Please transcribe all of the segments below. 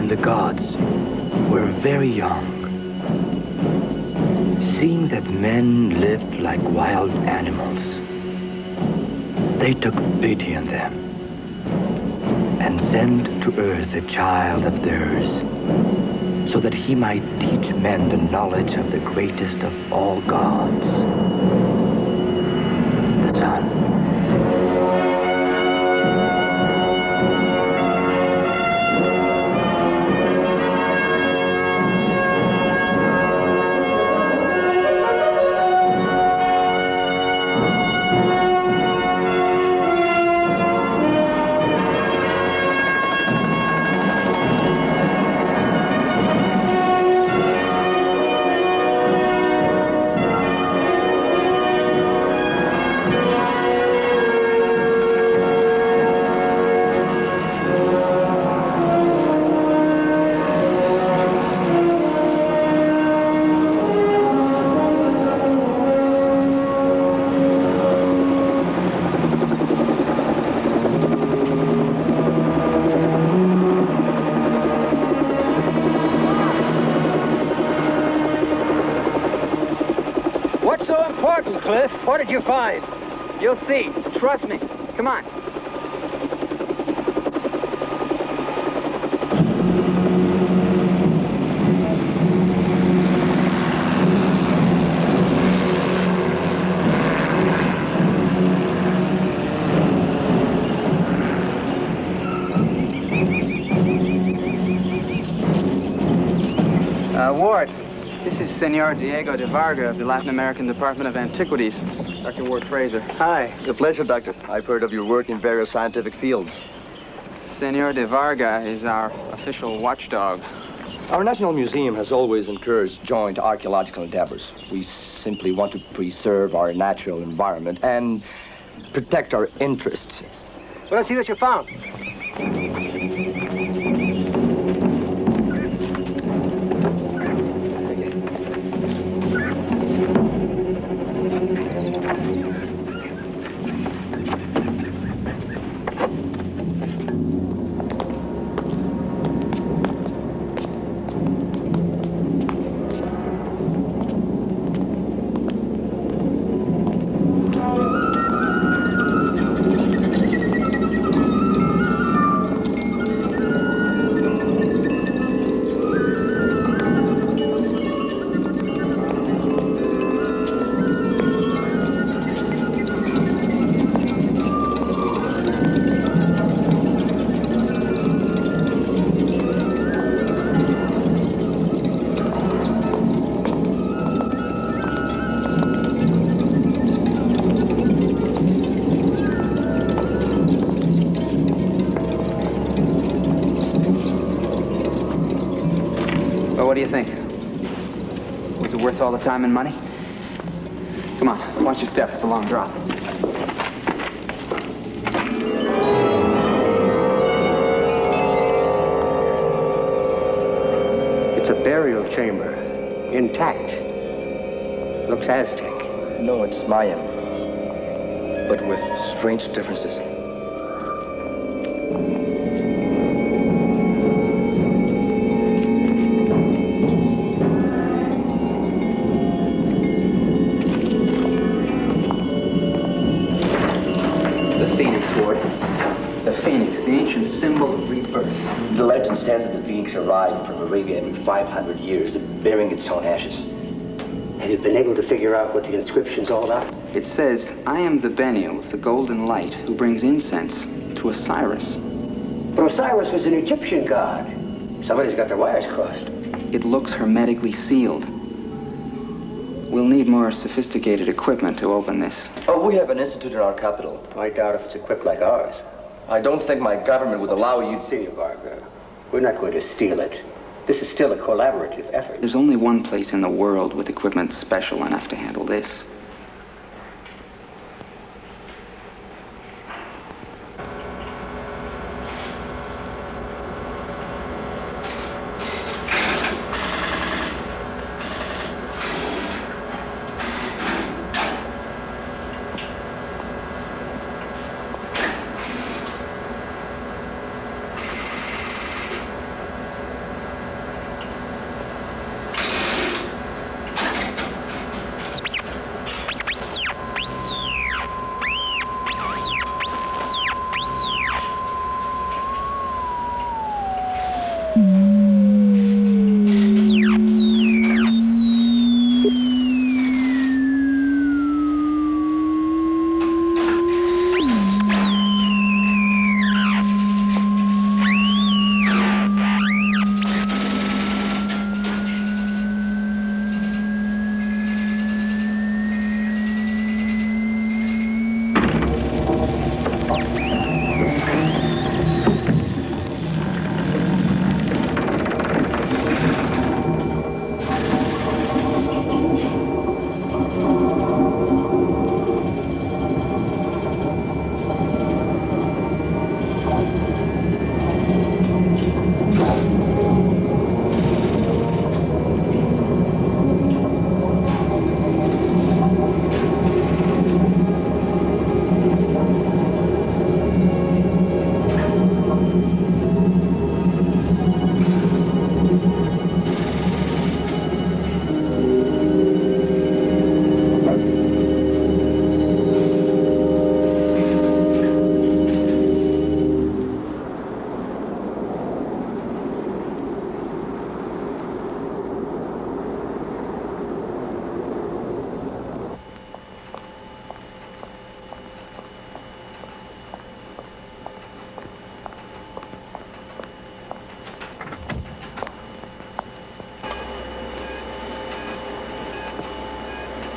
The gods were very young, seeing that men lived like wild animals, they took pity on them and sent to earth a child of theirs, so that he might teach men the knowledge of the greatest of all gods, the sun. What did you find? You'll see. Trust me. Come on. Ward, this is Senor Diego de Varga of the Latin American Department of Antiquities. Dr. Ward Fraser. Hi. A pleasure, Doctor. I've heard of your work in various scientific fields. Senor de Varga is our official watchdog. Our National Museum has always encouraged joint archaeological endeavors. We simply want to preserve our natural environment and protect our interests. Well, let's see what you found. What do you think? Was it worth all the time and money? Come on, watch your step. It's a long drop. It's a burial chamber, intact. Looks Aztec. No, it's Mayan, but with strange differences. The legend says that the phoenix arrived from Arabia every 500 years, bearing its own ashes. Have you been able to figure out what the inscription's all about? It says, I am the Bennu of the golden light who brings incense to Osiris. But Osiris was an Egyptian god. Somebody's got their wires crossed. It looks hermetically sealed. We'll need more sophisticated equipment to open this. Oh, we have an institute in our capital. I doubt if it's equipped like ours. I don't think my government would allow you... Senor Varga, we're not going to steal it. This is still a collaborative effort. There's only one place in the world with equipment special enough to handle this.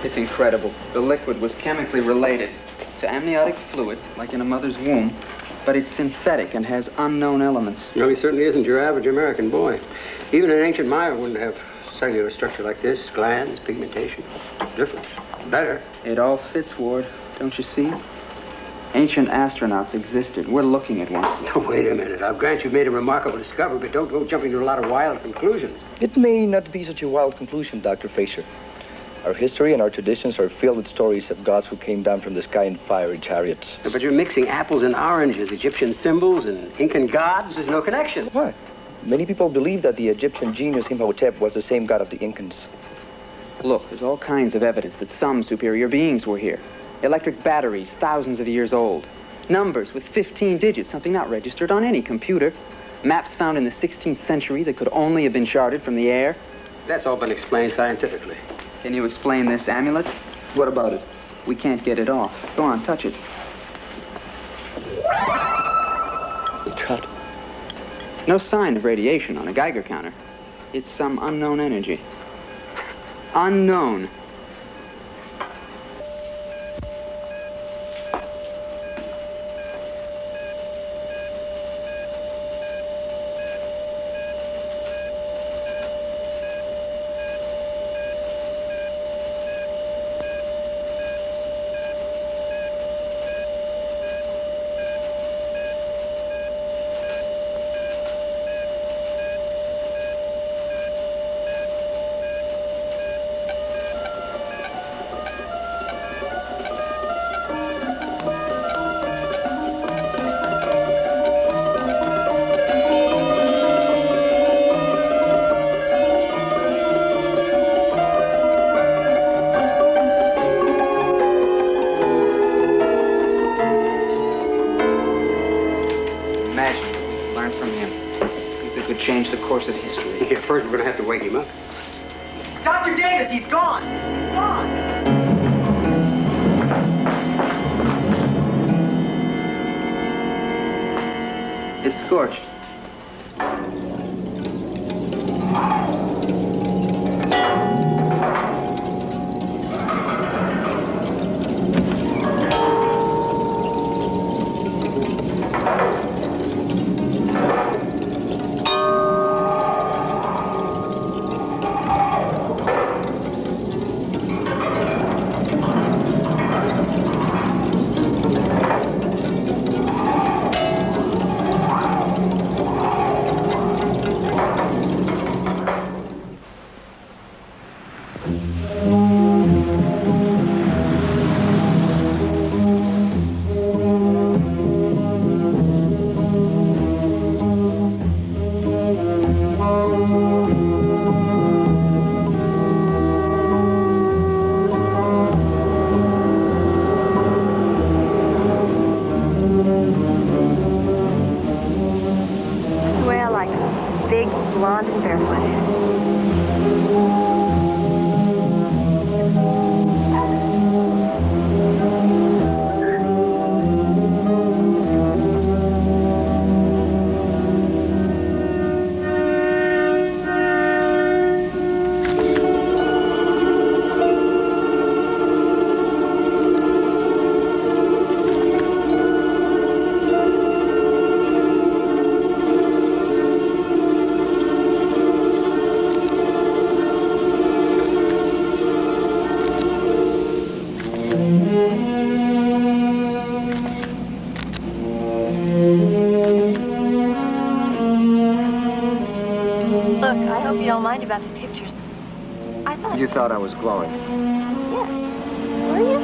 It's incredible. The liquid was chemically related to amniotic fluid, like in a mother's womb, but it's synthetic and has unknown elements. No, he certainly isn't your average American boy. Even an ancient Maya wouldn't have cellular structure like this. Glands, pigmentation. Different. Better. It all fits, Ward. Don't you see? Ancient astronauts existed. We're looking at one. No, wait a minute. I'll grant you've made a remarkable discovery, but don't go jumping to a lot of wild conclusions. It may not be such a wild conclusion, Dr. Fraser. Our history and our traditions are filled with stories of gods who came down from the sky in fiery chariots. Yeah, but you're mixing apples and oranges, Egyptian symbols and Incan gods. There's no connection. Why? Many people believe that the Egyptian genius Imhotep was the same god of the Incans. Look, there's all kinds of evidence that some superior beings were here. Electric batteries, thousands of years old. Numbers with 15 digits, something not registered on any computer. Maps found in the 16th century that could only have been charted from the air. That's all been explained scientifically. Can you explain this amulet? What about it? We can't get it off. Go on, touch it. God. No sign of radiation on a Geiger counter. It's some unknown energy. Unknown. Change the course of history. Yeah, first we're going to have to wake him up. Dr. Davis, he's gone! He's gone! It's scorched. Blonde and barefoot. About the pictures. I thought... You thought I was glowing? Yes. Were you?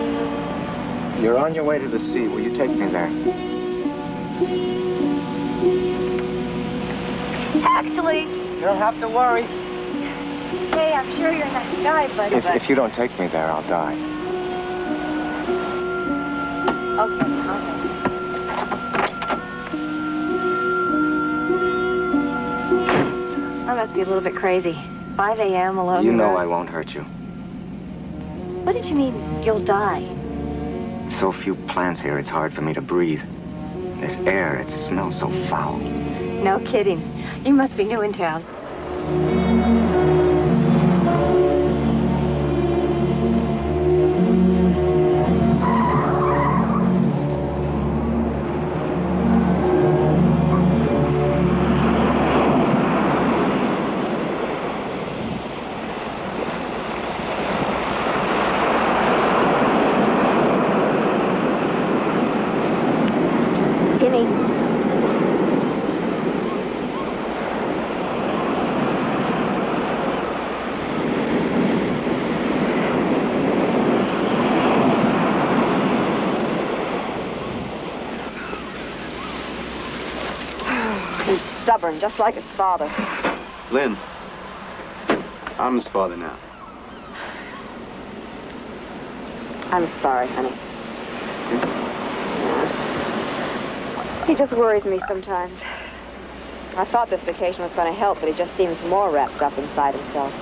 You're on your way to the sea. Will you take me there? Actually... You don't have to worry. Hey, I'm sure you're a nice guy, but... If you don't take me there, I'll die. Okay, I must be a little bit crazy. 5 a.m. alone. You know I won't hurt you. What did you mean, you'll die? So few plants here, it's hard for me to breathe. This air, it smells so foul. No kidding. You must be new in town. Stubborn, just like his father. Lynn, I'm his father now. I'm sorry, honey. He just worries me sometimes. I thought this vacation was going to help, but he just seems more wrapped up inside himself.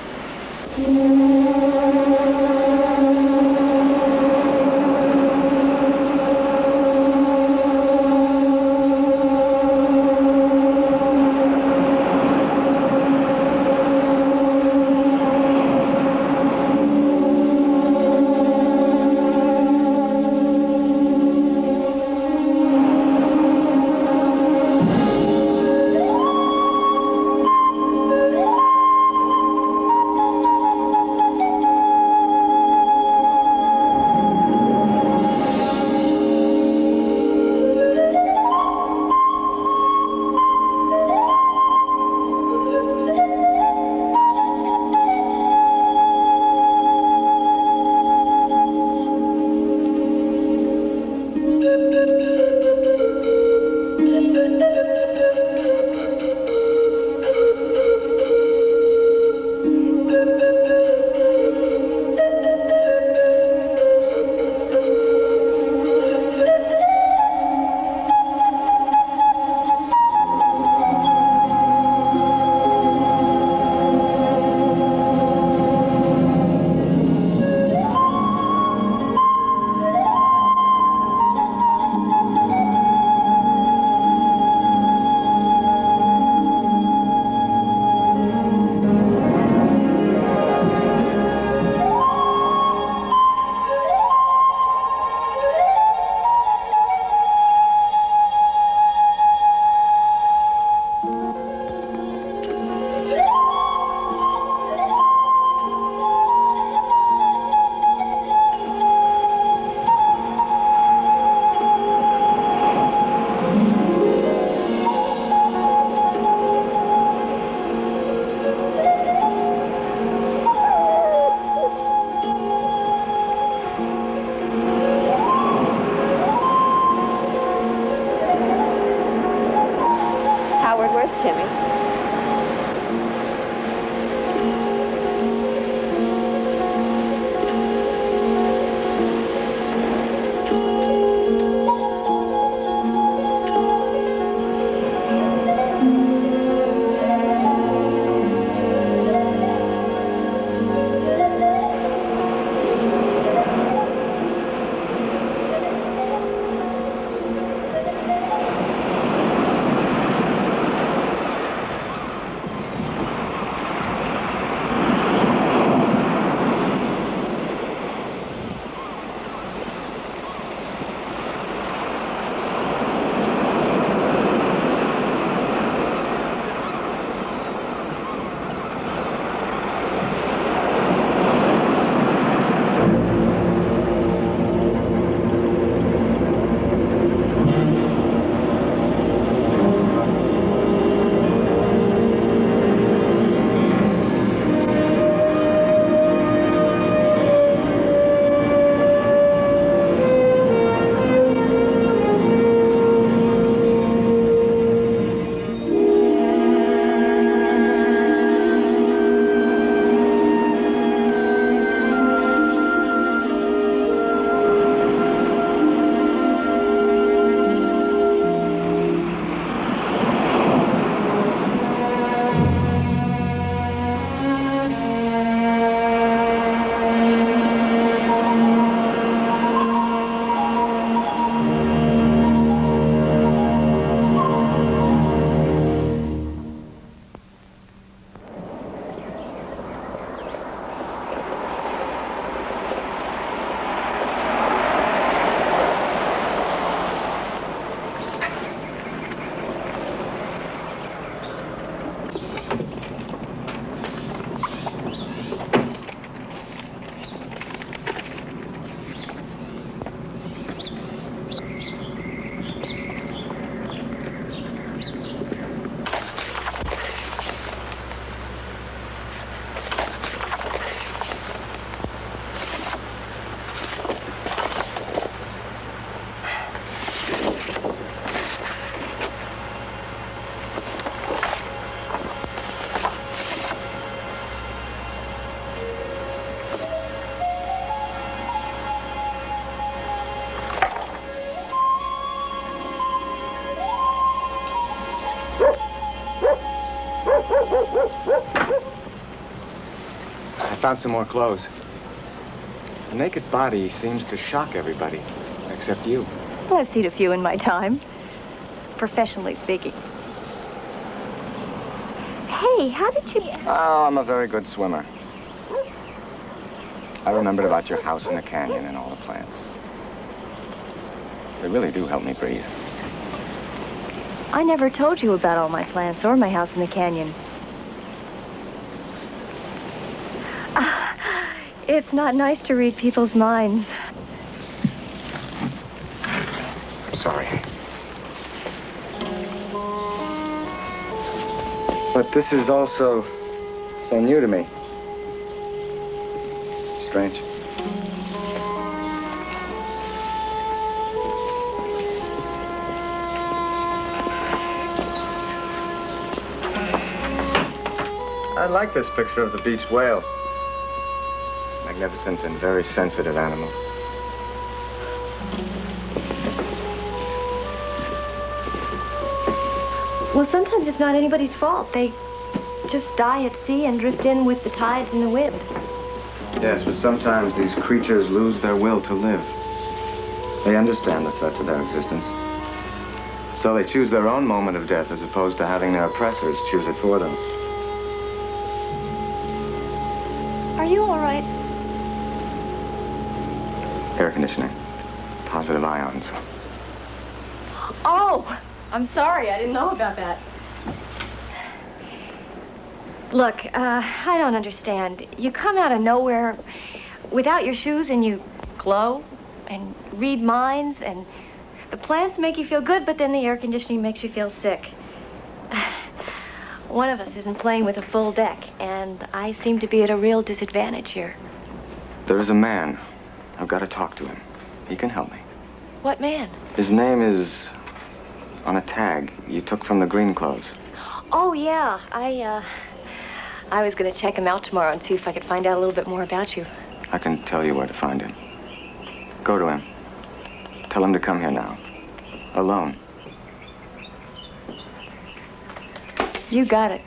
found some more clothes. A naked body seems to shock everybody, except you. Well, I've seen a few in my time, professionally speaking. Hey, how did you... Oh, I'm a very good swimmer. I remembered about your house in the canyon and all the plants. They really do help me breathe. I never told you about all my plants or my house in the canyon. It's not nice to read people's minds. Sorry. But this is also so new to me. Strange. I like this picture of the beach whale. Magnificent and very sensitive animal. Well, sometimes it's not anybody's fault. They just die at sea and drift in with the tides and the wind. Yes, but sometimes these creatures lose their will to live. They understand the threat to their existence. So they choose their own moment of death as opposed to having their oppressors choose it for them. Are you all right? Air conditioning. Positive ions. Oh, I'm sorry. I didn't know about that. Look, I don't understand. You come out of nowhere without your shoes and you glow and read minds and the plants make you feel good, but then the air conditioning makes you feel sick. One of us isn't playing with a full deck, and I seem to be at a real disadvantage here. There is a man. I've got to talk to him. He can help me. What man? His name is on a tag you took from the green clothes. Oh, yeah. I was going to check him out tomorrow and see if I could find out a little bit more about you. I can tell you where to find him. Go to him. Tell him to come here now. Alone. You got it.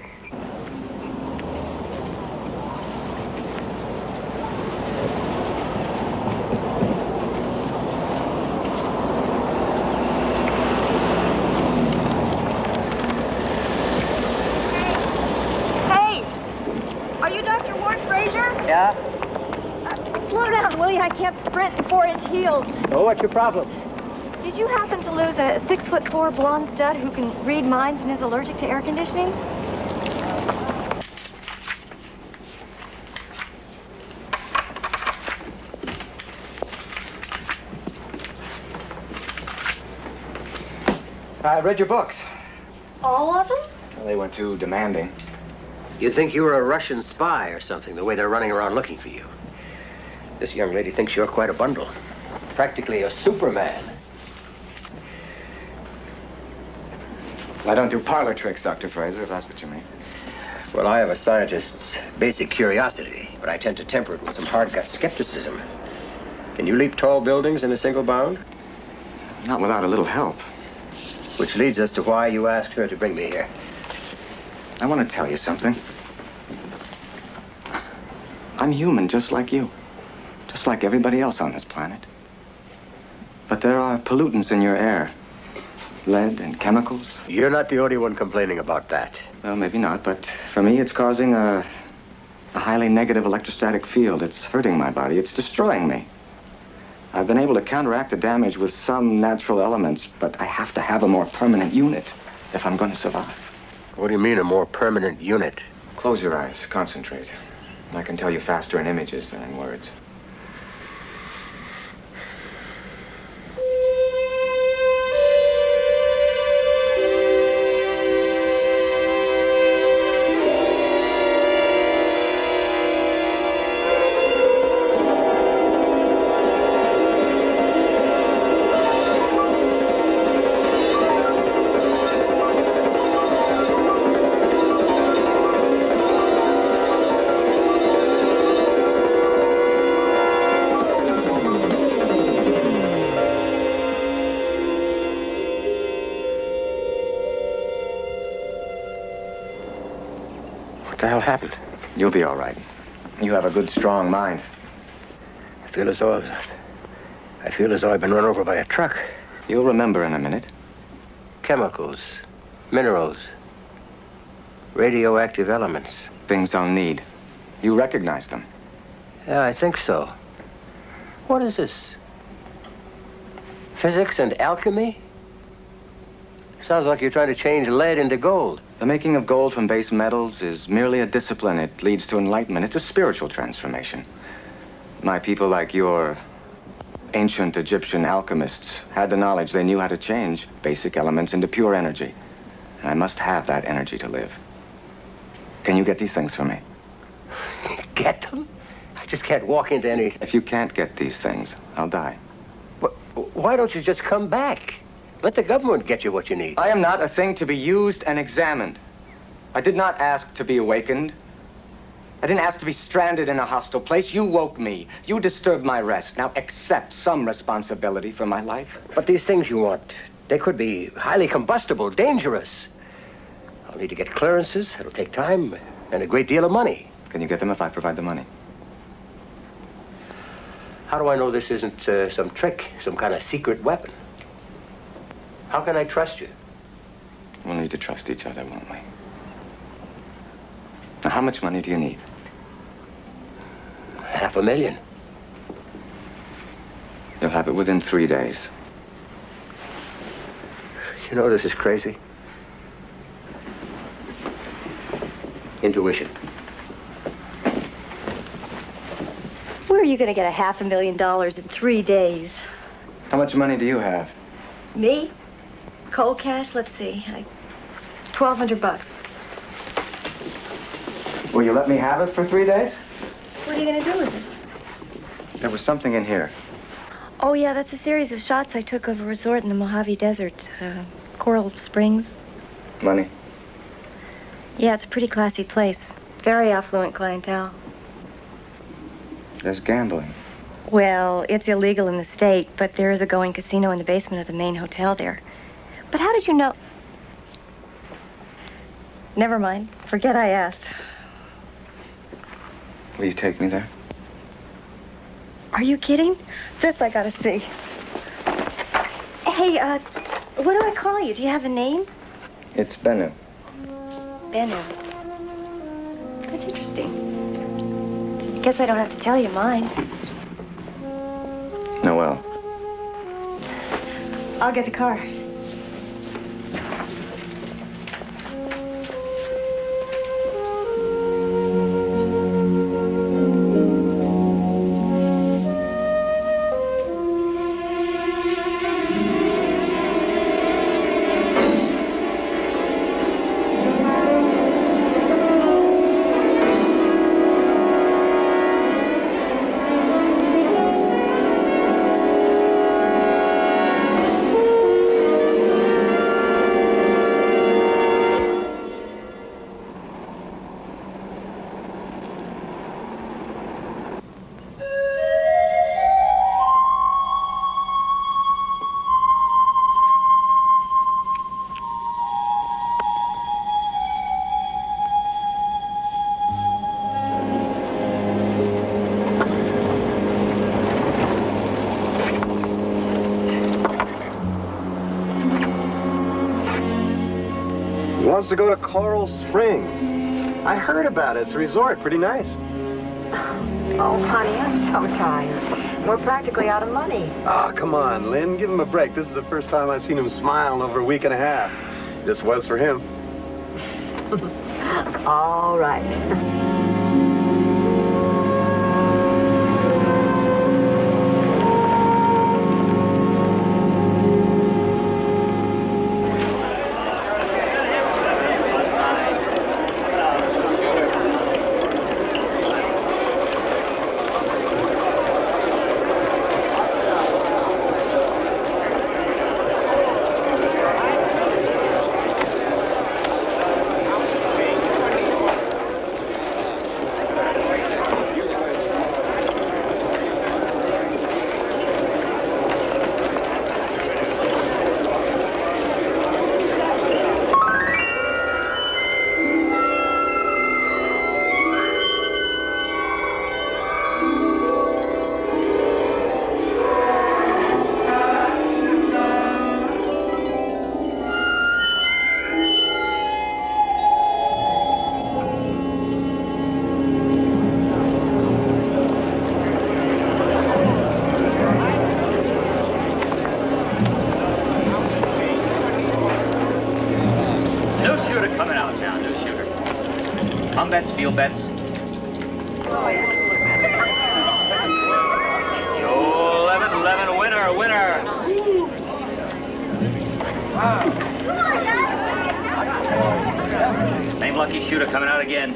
Hey! Are you Dr. Ward Fraser? Yeah? Slow down, will you? I can't sprint in 4-inch heels. Oh, what's your problem? Did you happen to lose a 6'4" blonde stud who can read minds and is allergic to air conditioning? I read your books. All of them? Well, they weren't too demanding. You'd think you were a Russian spy or something, the way they're running around looking for you. This young lady thinks you're quite a bundle. Practically a Superman. I don't do parlor tricks, Dr. Fraser, if that's what you mean. Well, I have a scientist's basic curiosity, but I tend to temper it with some hard-gut skepticism. Can you leap tall buildings in a single bound? Not without a little help. Which leads us to why you asked her to bring me here. I want to tell you something. I'm human, just like you. Just like everybody else on this planet. But there are pollutants in your air. Lead and chemicals. You're not the only one complaining about that. Well, maybe not, but for me, it's causing a highly negative electrostatic field. It's hurting my body. It's destroying me. I've been able to counteract the damage with some natural elements, but I have to have a more permanent unit if I'm going to survive. What do you mean, a more permanent unit? Close your eyes. Concentrate. I can tell you faster in images than in words. What the hell happened? You'll be all right. You have a good, strong mind. I feel as though I've been run over by a truck. You'll remember in a minute. Chemicals, minerals, radioactive elements. Things I'll need. You recognize them. Yeah, I think so. What is this? Physics and alchemy? Sounds like you're trying to change lead into gold. The making of gold from base metals is merely a discipline. It leads to enlightenment. It's a spiritual transformation. My people, like your ancient Egyptian alchemists, had the knowledge. They knew how to change basic elements into pure energy. And I must have that energy to live. Can you get these things for me? Get them? I just can't walk into any... If you can't get these things, I'll die. Why don't you just come back? Let the government get you what you need. I am not a thing to be used and examined. I did not ask to be awakened. I didn't ask to be stranded in a hostile place. You woke me. You disturbed my rest. Now accept some responsibility for my life. But these things you want, they could be highly combustible, dangerous. I'll need to get clearances. It'll take time and a great deal of money. Can you get them if I provide the money? How do I know this isn't some trick, some kind of secret weapon? How can I trust you? We'll need to trust each other, won't we? Now, how much money do you need? $500,000. You'll have it within 3 days. You know, this is crazy. Intuition. Where are you going to get $500,000 in 3 days? How much money do you have? Me? Cold cash? Let's see. $1,200. Will you let me have it for 3 days? What are you going to do with it? There was something in here. Oh, yeah, that's a series of shots I took of a resort in the Mojave Desert. Coral Springs. Money? Yeah, it's a pretty classy place. Very affluent clientele. There's gambling. Well, it's illegal in the state, but there is a going casino in the basement of the main hotel there. But how did you know? Never mind. Forget I asked. Will you take me there? Are you kidding? This I gotta see. Hey, what do I call you? Do you have a name? It's Bennu. Bennu. That's interesting. Guess I don't have to tell you mine. Noel. I'll get the car. Wants to go to Coral Springs. I heard about it. It's a resort. Pretty nice. Oh, honey, I'm so tired. We're practically out of money. Ah, come on, Lynn. Give him a break. This is the first time I've seen him smile in over a week and a half. This was for him. All right. Field bets. Yo, 11, winner. Same lucky shooter coming out again.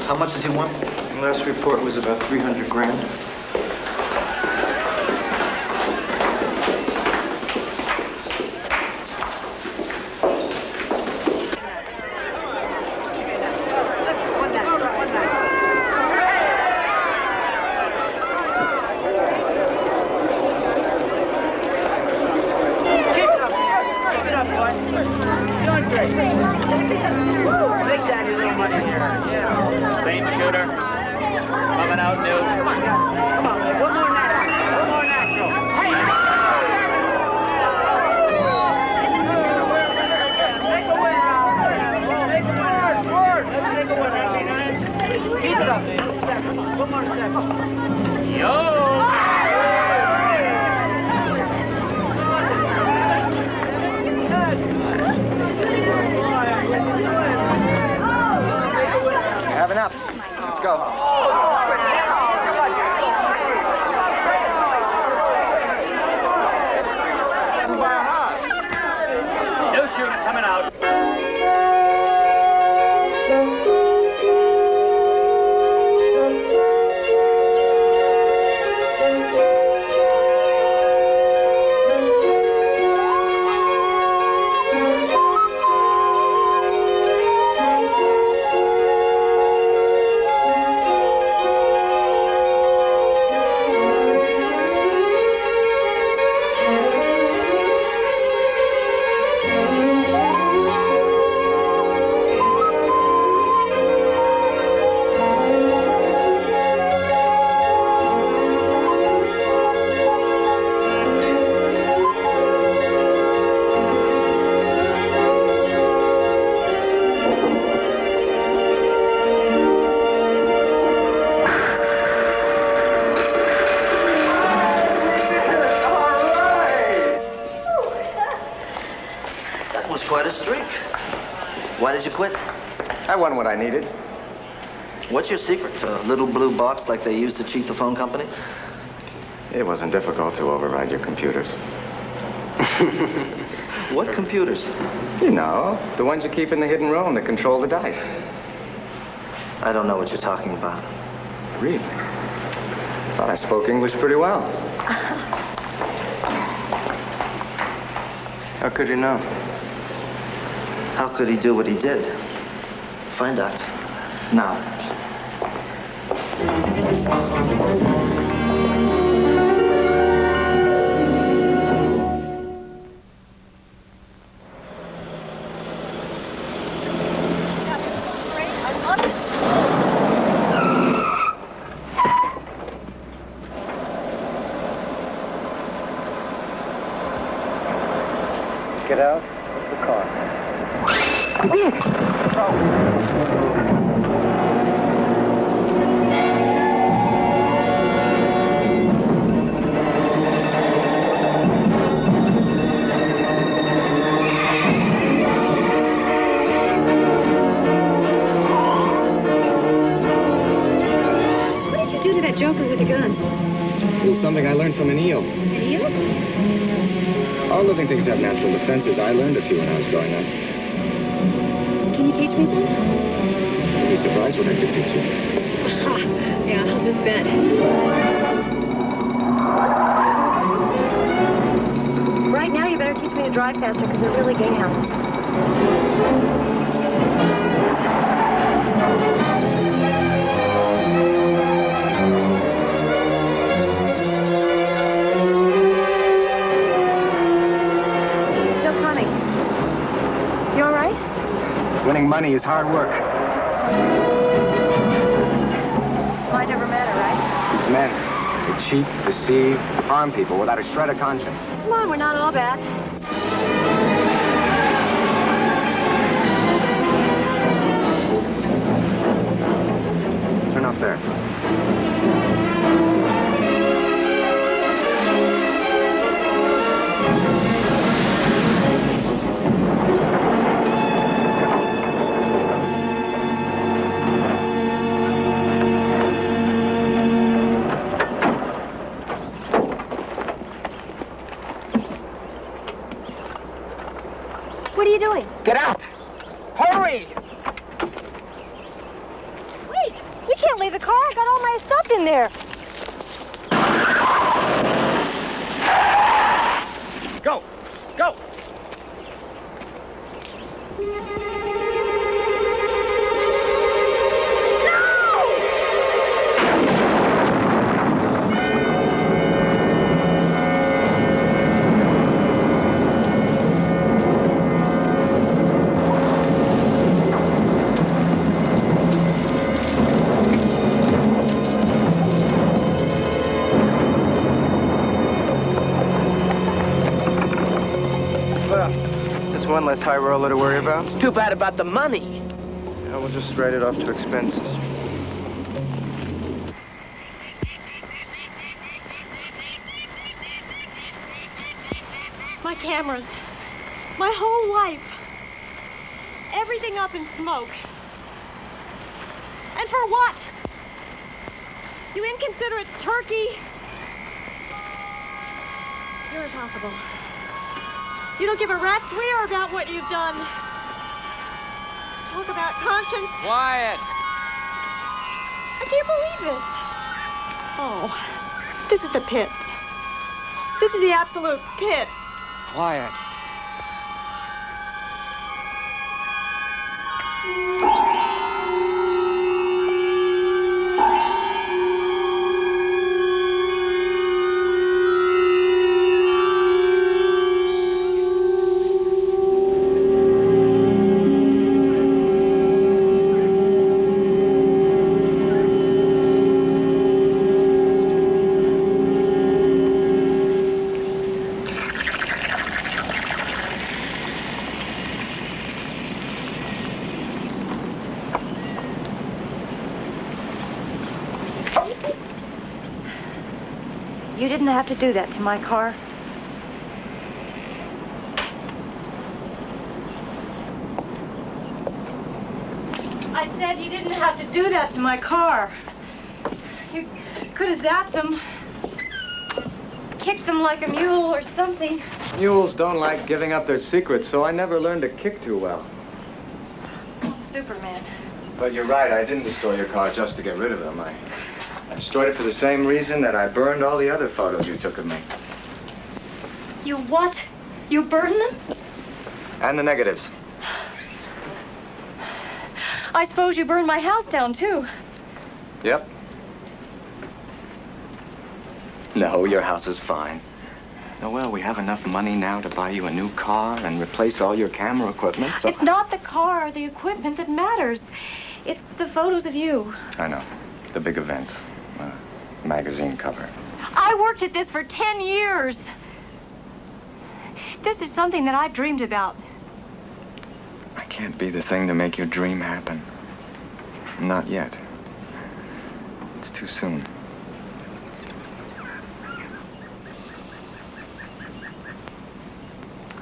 How much does he want? The last report was about 300 grand. Have enough. Let's go. No shooting coming out. Why did you quit? I won what I needed. What's your secret? A little blue box like they used to cheat the phone company? It wasn't difficult to override your computers. What computers? You know, the ones you keep in the hidden room that control the dice. I don't know what you're talking about. Really? I thought I spoke English pretty well. How could you know? How could he do what he did? Find out. Now. Get out of the car. What did you do to that joker with the gun? It was something I learned from an Supposing things have natural defenses, I learned a few when I was growing up. Can you teach me some? You'd be surprised what I could teach you. Yeah, I'll just bet. Right now, you better teach me to drive faster, because they're really gay houses. Still coming. You all right? Winning money is hard work. Mind over matter, right? These men, they cheat, deceive, harm people without a shred of conscience. Come on, we're not all bad. Turn off there. What are you doing? Get out! Hurry! Wait! We can't leave the car. I got all my stuff in there. Go! Go! One less high roller to worry about. It's too bad about the money. Yeah, we'll just write it off to expenses. My cameras. My whole life. Everything up in smoke. And for what? You inconsiderate turkey. You're impossible. You don't give a rat's rear about what you've done. Talk about conscience. Quiet! I can't believe this. Oh, this is the pits. This is the absolute pits. Quiet. You didn't have to do that to my car. I said you didn't have to do that to my car. You could have zapped them, kicked them like a mule or something. Mules don't like giving up their secrets, so I never learned to kick too well. Superman. But you're right, I didn't destroy your car just to get rid of them. I destroyed it for the same reason that I burned all the other photos you took of me. You what? You burned them? And the negatives. I suppose you burned my house down, too. Yep. No, your house is fine. Noelle, we have enough money now to buy you a new car and replace all your camera equipment, so... It's not the car or the equipment that matters. It's the photos of you. I know. The big event. Magazine cover. I worked at this for 10 years. This is something that I've dreamed about. I can't be the thing to make your dream happen. Not yet. It's too soon.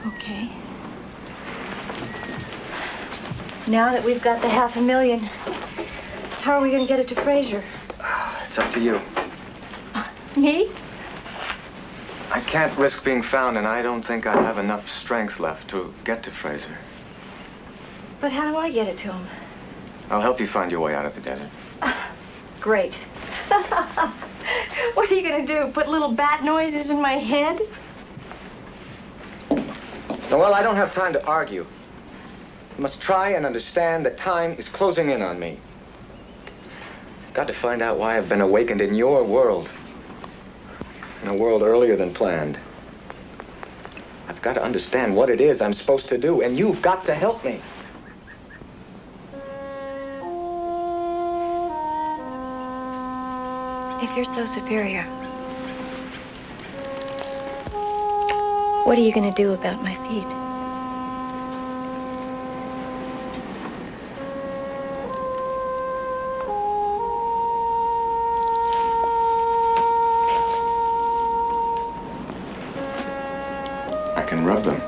Okay. Now that we've got the $500,000, how are we going to get it to Fraser? It's up to you. Me? I can't risk being found, and I don't think I have enough strength left to get to Fraser. But how do I get it to him? I'll help you find your way out of the desert. Great. What are you going to do? Put little bat noises in my head? Well, I don't have time to argue. You must try and understand that time is closing in on me. I've got to find out why I've been awakened in your world. In a world earlier than planned. I've got to understand what it is I'm supposed to do, and you've got to help me. If you're so superior, what are you going to do about my feet? I can rub them.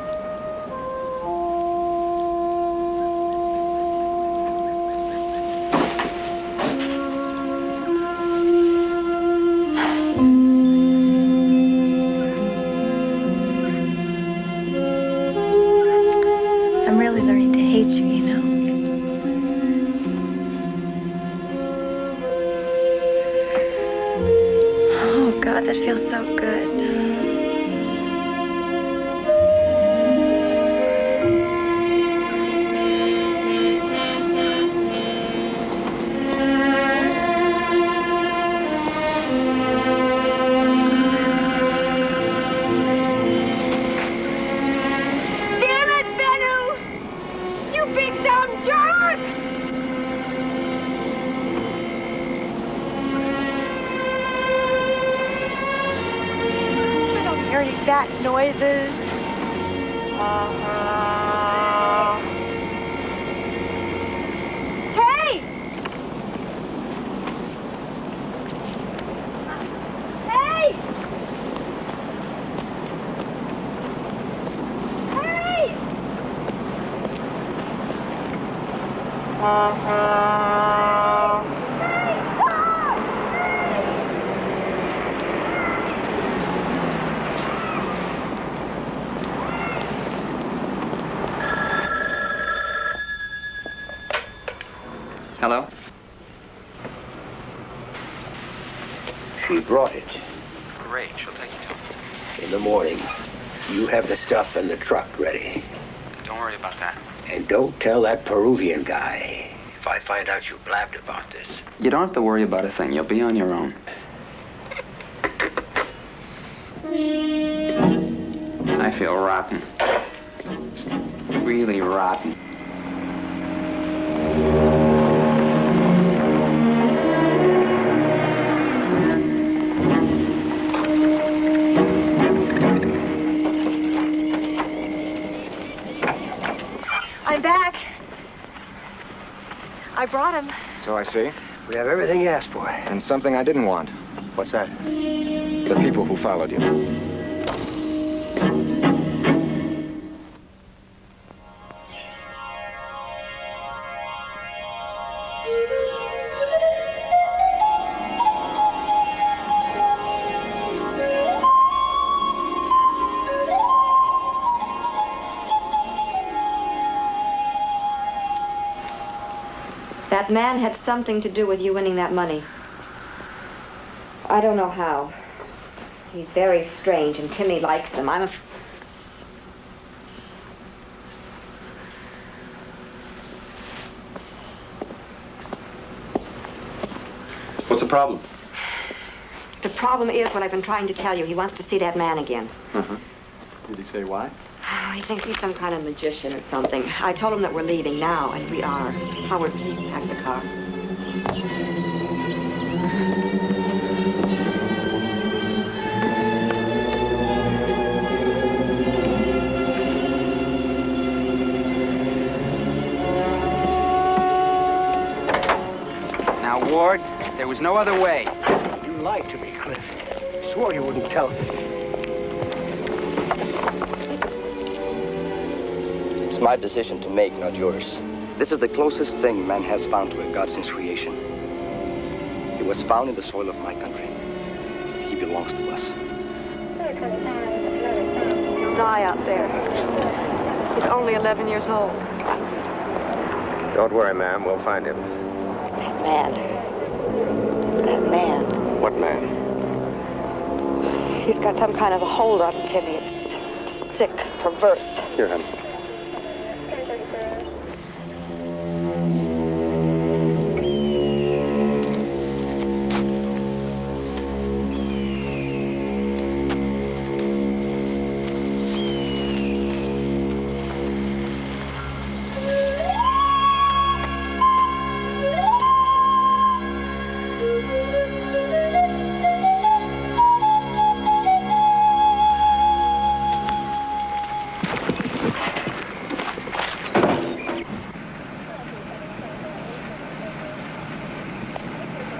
I'm really learning to hate you, you know. Oh, God, that feels so good. Bat noises. Hey! Hey! Hey! Hello? She brought it. Great, she'll take it to him. In the morning, you have the stuff in the truck ready. Don't worry about that. And don't tell that Peruvian guy if I find out you blabbed about this. You don't have to worry about a thing. You'll be on your own. I feel rotten. Really rotten. I'm back. I brought him. So I see. We have everything you asked for. And something I didn't want. What's that? The people who followed you. That man had something to do with you winning that money. I don't know how. He's very strange, and Timmy likes him. What's the problem? The problem is what I've been trying to tell you. He wants to see that man again. Did he say why? Oh, he thinks he's some kind of magician or something. I told him that we're leaving now, and we are. Howard, please pack the car. Now, Ward, there was no other way. You lied to me, Cliff. I swore you wouldn't tell me. It's my decision to make, not yours. This is the closest thing man has found to a god since creation. He was found in the soil of my country. He belongs to us. He'll die out there. He's only 11 years old. Don't worry, ma'am. We'll find him. That man. That man. What man? He's got some kind of a hold on Timmy. It's sick, perverse. Here, hon.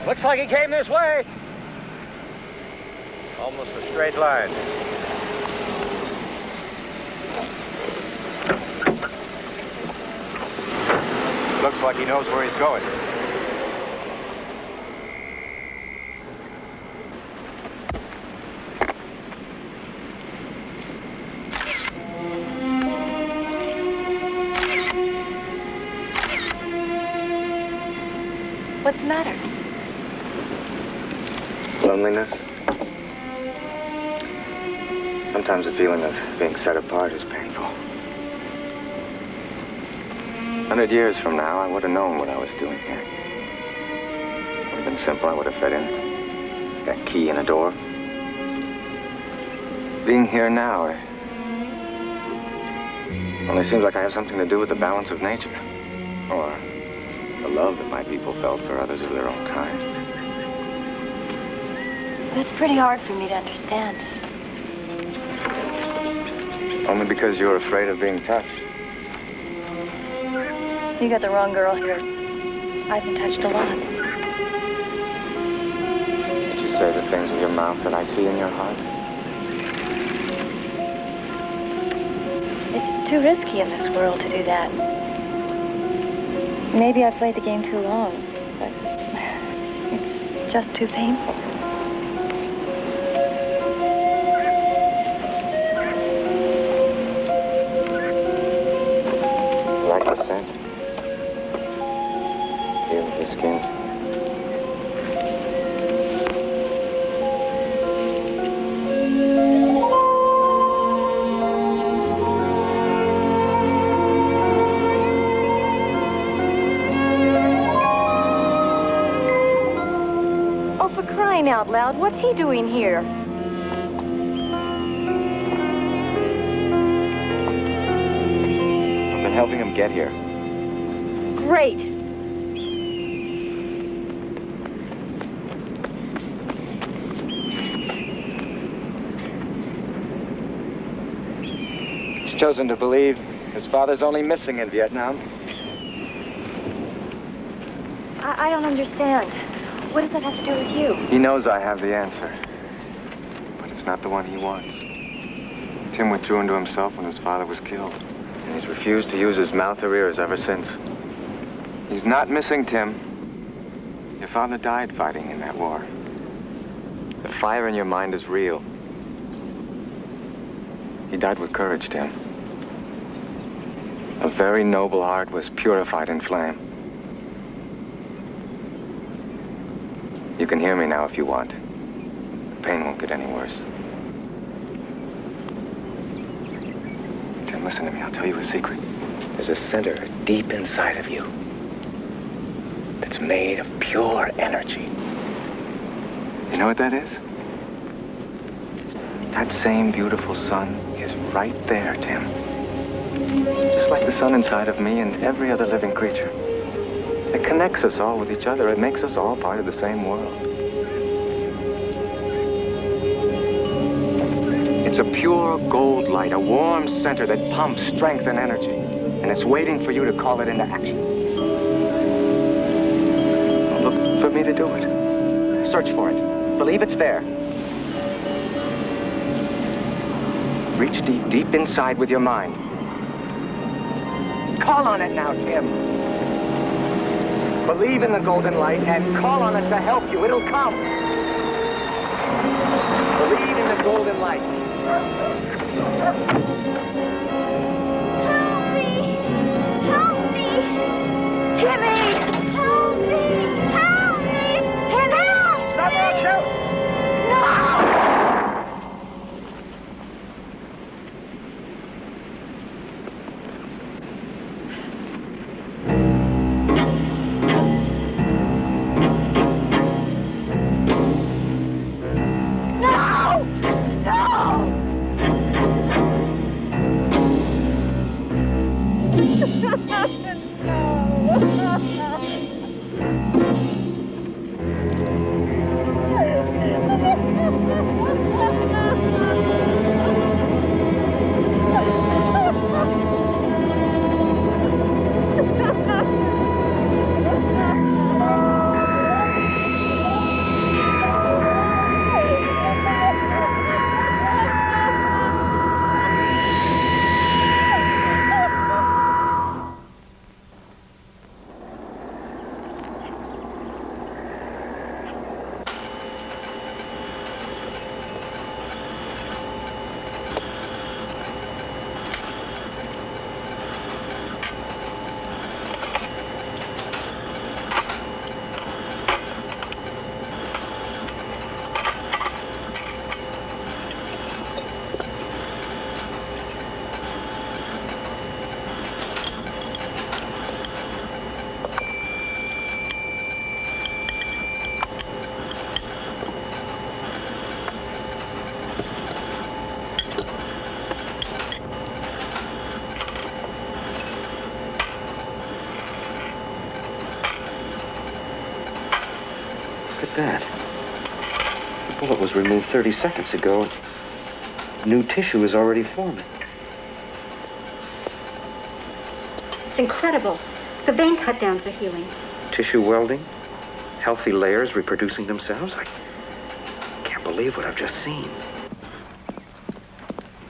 Looks like he came this way. Almost a straight line. Looks like he knows where he's going. What's the matter? Loneliness. Sometimes the feeling of being set apart is painful. 100 years from now, I would have known what I was doing here. It would have been simple. I would have fit in. That key in a door. Being here now, it only seems like I have something to do with the balance of nature. Or the love that my people felt for others of their own kind. That's pretty hard for me to understand. Only because you're afraid of being touched. You got the wrong girl here. I've been touched a lot. Did you say the things with your mouth that I see in your heart? It's too risky in this world to do that. Maybe I've played the game too long, but it's just too painful. Like the scent. Feel the skin. Oh, for crying out loud, what's he doing here? I've been helping him get here. Great. He's chosen to believe his father's only missing in Vietnam. I don't understand. What does that have to do with you? He knows I have the answer. But it's not the one he wants. Tim withdrew into himself when his father was killed. And he's refused to use his mouth or ears ever since. He's not missing Tim. Your father died fighting in that war. The fire in your mind is real. He died with courage, Tim. A very noble heart was purified in flame. You can hear me now if you want. The pain won't get any worse. Tim, listen to me. I'll tell you a secret. There's a center deep inside of you that's made of pure energy. You know what that is? That same beautiful sun is right there, Tim. Just like the sun inside of me and every other living creature. It connects us all with each other. It makes us all part of the same world. It's a pure gold light, a warm center that pumps strength and energy. And it's waiting for you to call it into action. Look for me to do it. Search for it. Believe it's there. Reach deep, deep inside with your mind. Call on it now, Tim. Believe in the golden light and call on it to help you. It'll come. Believe in the golden light. That. The bullet was removed 30 seconds ago. New tissue is already forming. It's incredible. The vein cut-downs are healing. Tissue welding? Healthy layers reproducing themselves? I can't believe what I've just seen.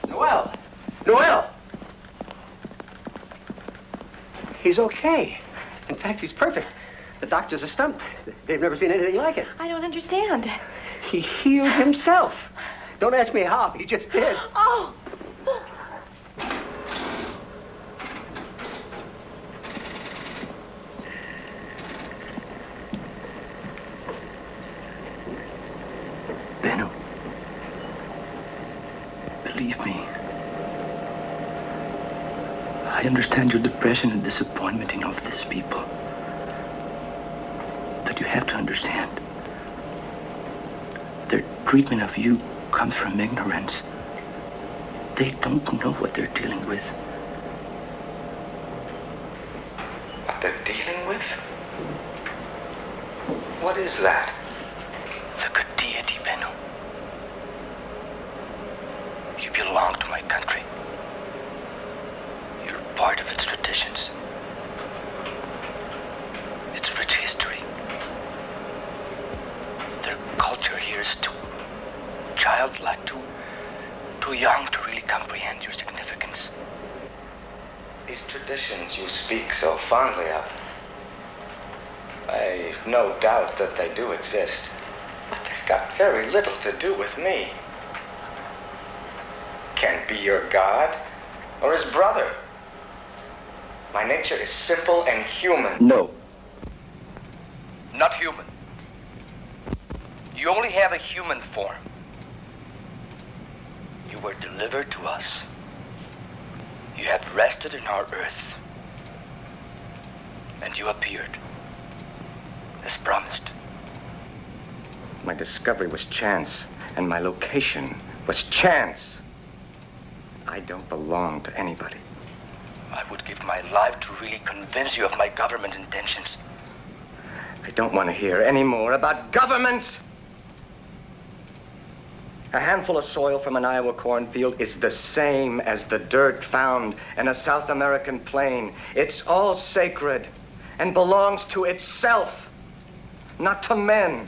Noel! Noel! He's okay. In fact, he's perfect. The doctors are stumped. They've never seen anything like it. I don't understand. He healed himself. Don't ask me how. He just did. Oh! Benno, believe me. I understand your depression and disappointment in all of these people. But you have to understand, their treatment of you comes from ignorance. They don't know what they're dealing with. What they're dealing with? What is that? The good deity, Benno. You belong to my country. You're part of its traditions. Its rich history. Their culture here is too childlike, too young to really comprehend your significance. These traditions you speak so fondly of, I've no doubt that they do exist, but they've got very little to do with me. Can't be your God or his brother. My nature is simple and human. No. Not human. You only have a human form. You were delivered to us. You have rested in our earth. And you appeared, as promised. My discovery was chance, and my location was chance. I don't belong to anybody. I would give my life to really convince you of my government intentions. I don't want to hear any more about governments. A handful of soil from an Iowa cornfield is the same as the dirt found in a South American plain. It's all sacred and belongs to itself, not to men.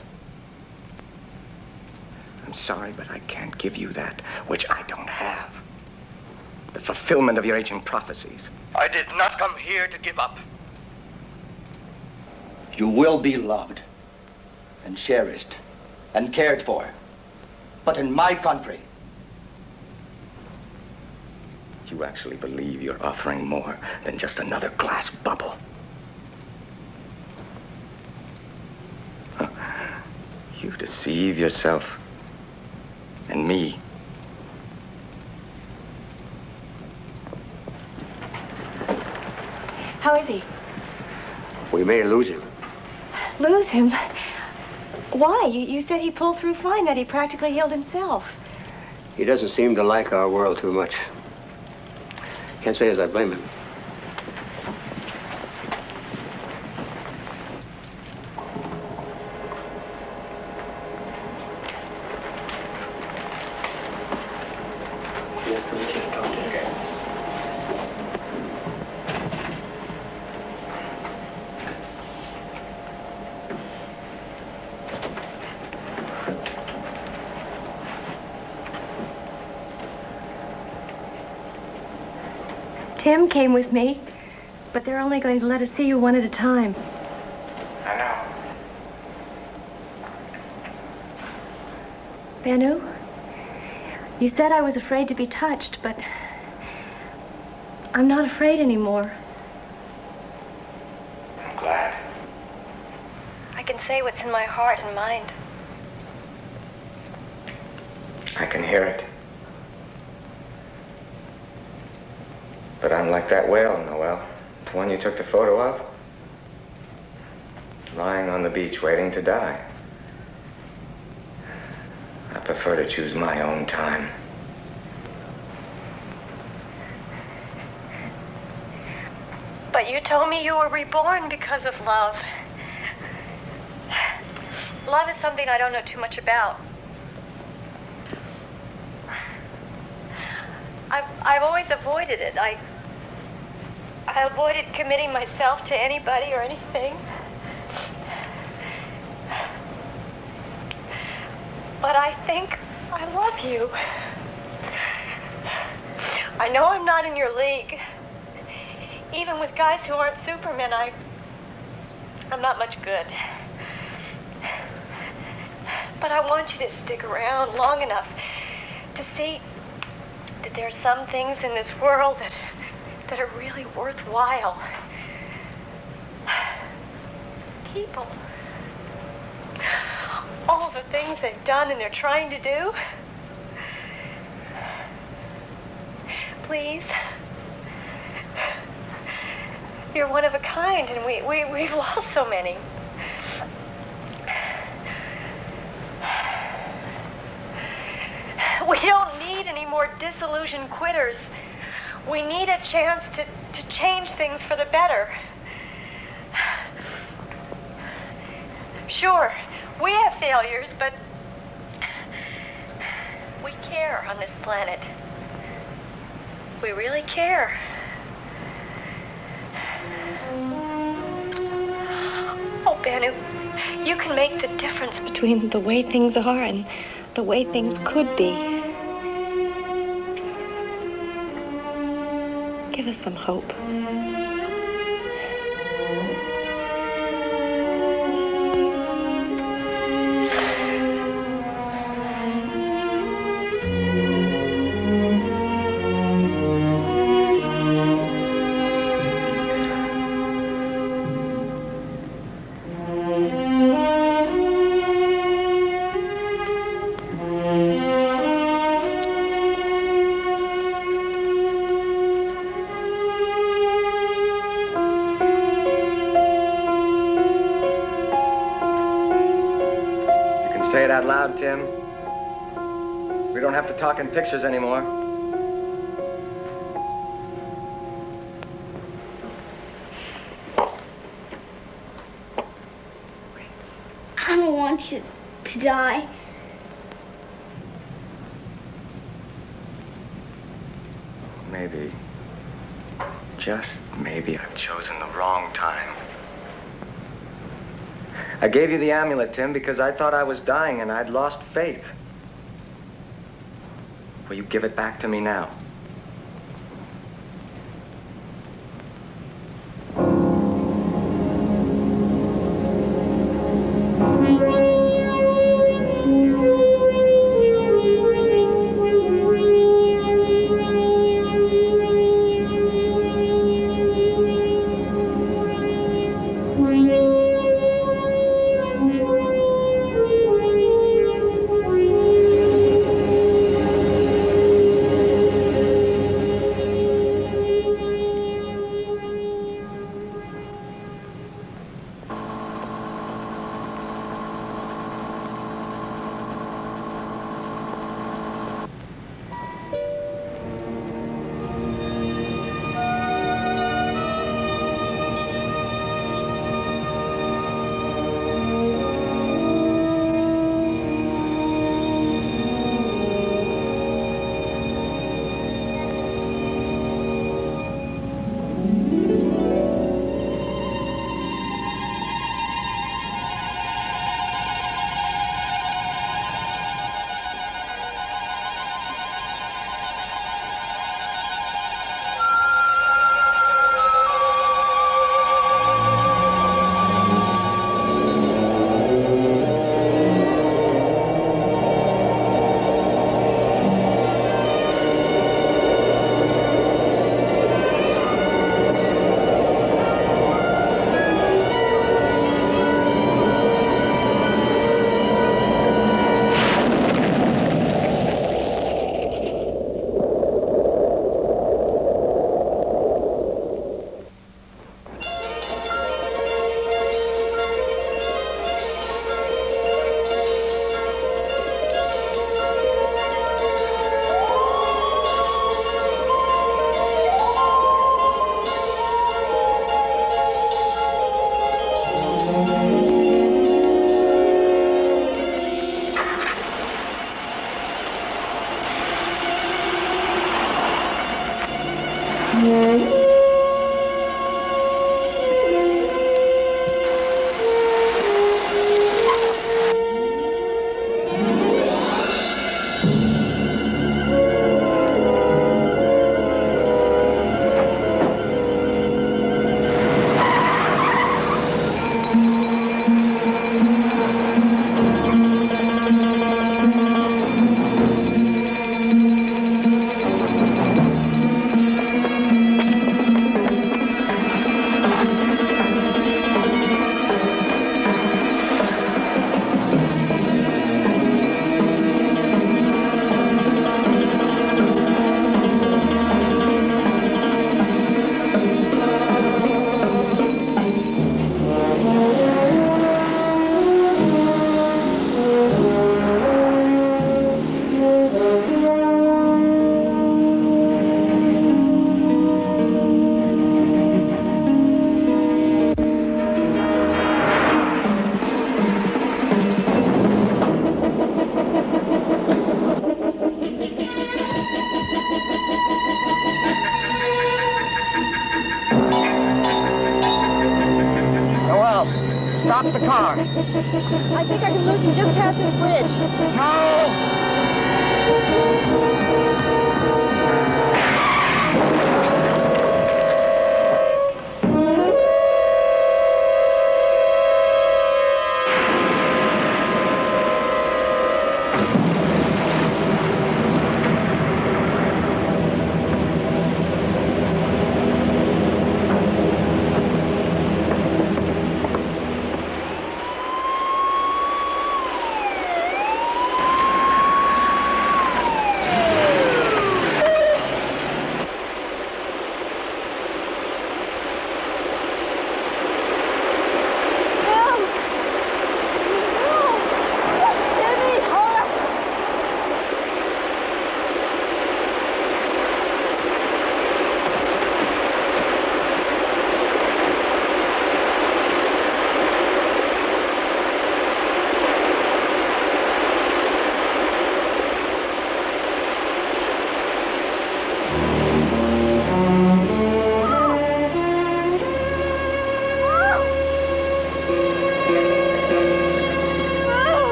I'm sorry, but I can't give you that which I don't have. The fulfillment of your ancient prophecies. I did not come here to give up. You will be loved and cherished and cared for. But in my country, that you actually believe you're offering more than just another glass bubble. You deceive yourself and me. How is he? We may lose him. Lose him? Why? You said he pulled through fine, that he practically healed himself. He doesn't seem to like our world too much. Can't say as I blame him. Tim came with me, but they're only going to let us see you one at a time. I know. Banu, you said I was afraid to be touched, but I'm not afraid anymore. I'm glad. I can say what's in my heart and mind. I can hear it. But I'm like that whale, Noel. The one you took the photo of. Lying on the beach waiting to die. I prefer to choose my own time. But you told me you were reborn because of love. Love is something I don't know too much about. I've always avoided it. I avoided committing myself to anybody or anything. But I think I love you. I know I'm not in your league. Even with guys who aren't supermen, I'm not much good. But I want you to stick around long enough to see that there are some things in this world that are really worthwhile. People. All the things they've done and they're trying to do. Please. You're one of a kind, and we've lost so many. We don't need any more disillusioned quitters. We need a chance to change things for the better. Sure, we have failures, but we care on this planet. We really care. Oh, Banu, you can make the difference between the way things are and the way things could be. Give us some hope. Say it out loud, Tim. We don't have to talk in pictures anymore. I don't want you to die. Maybe, just maybe, I've chosen the wrong time. I gave you the amulet, Tim, because I thought I was dying and I'd lost faith. Will you give it back to me now? Stop the car. I think I can lose him just past this bridge. No!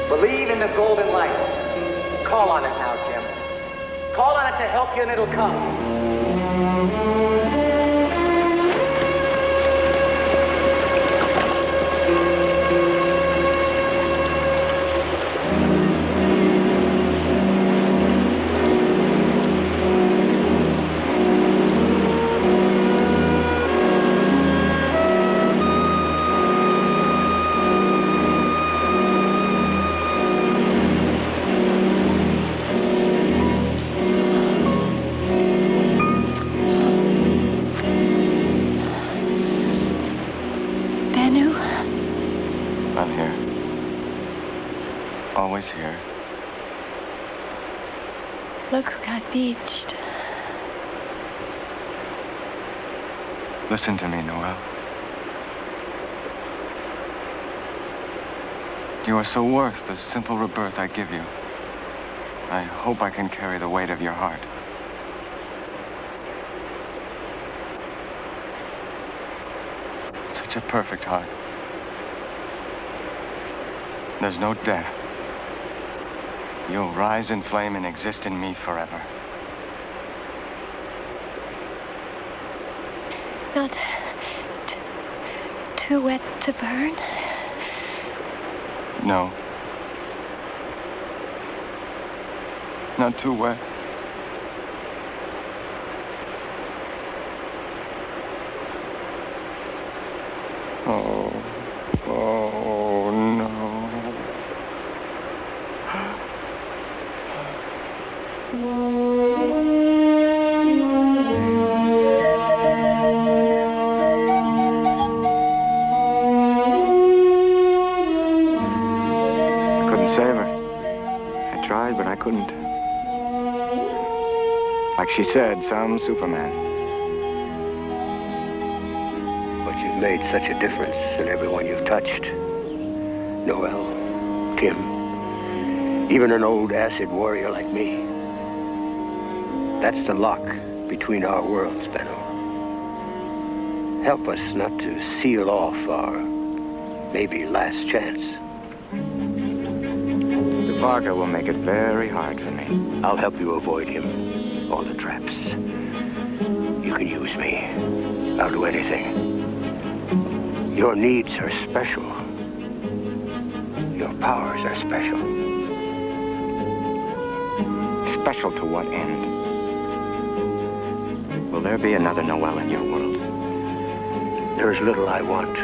Believe in the golden light. Call on it now, Jim. Call on it to help you and it'll come. I'm here. Always here. Look who got beached. Listen to me, Noel. You are so worth the simple rebirth I give you. I hope I can carry the weight of your heart. Such a perfect heart. There's no death. You'll rise in flame and exist in me forever. Not too wet to burn? No. Not too wet. Oh no. I couldn't save her. I tried, but I couldn't. Like she said, some Superman. But you've made such a difference in everyone you've touched. Noel, Kim, even an old acid warrior like me. That's the lock between our worlds, Benno. Help us not to seal off our maybe last chance. The Parker will make it very hard for me. I'll help you avoid him. All the traps. You can use me. I'll do anything. Your needs are special. Your powers are special. Special to what end? Will there be another Noel in your world? There's little I want,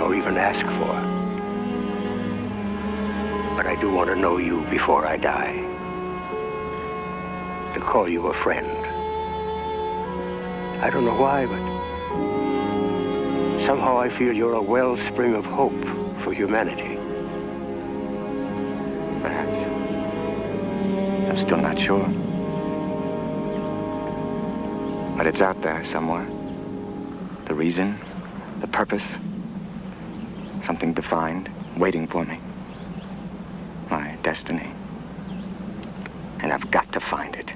or even ask for. But I do want to know you before I die. To call you a friend. I don't know why, but somehow I feel you're a wellspring of hope for humanity. Perhaps. I'm still not sure. But it's out there somewhere. The reason, the purpose, something defined, waiting for me. My destiny. And I've got to find it.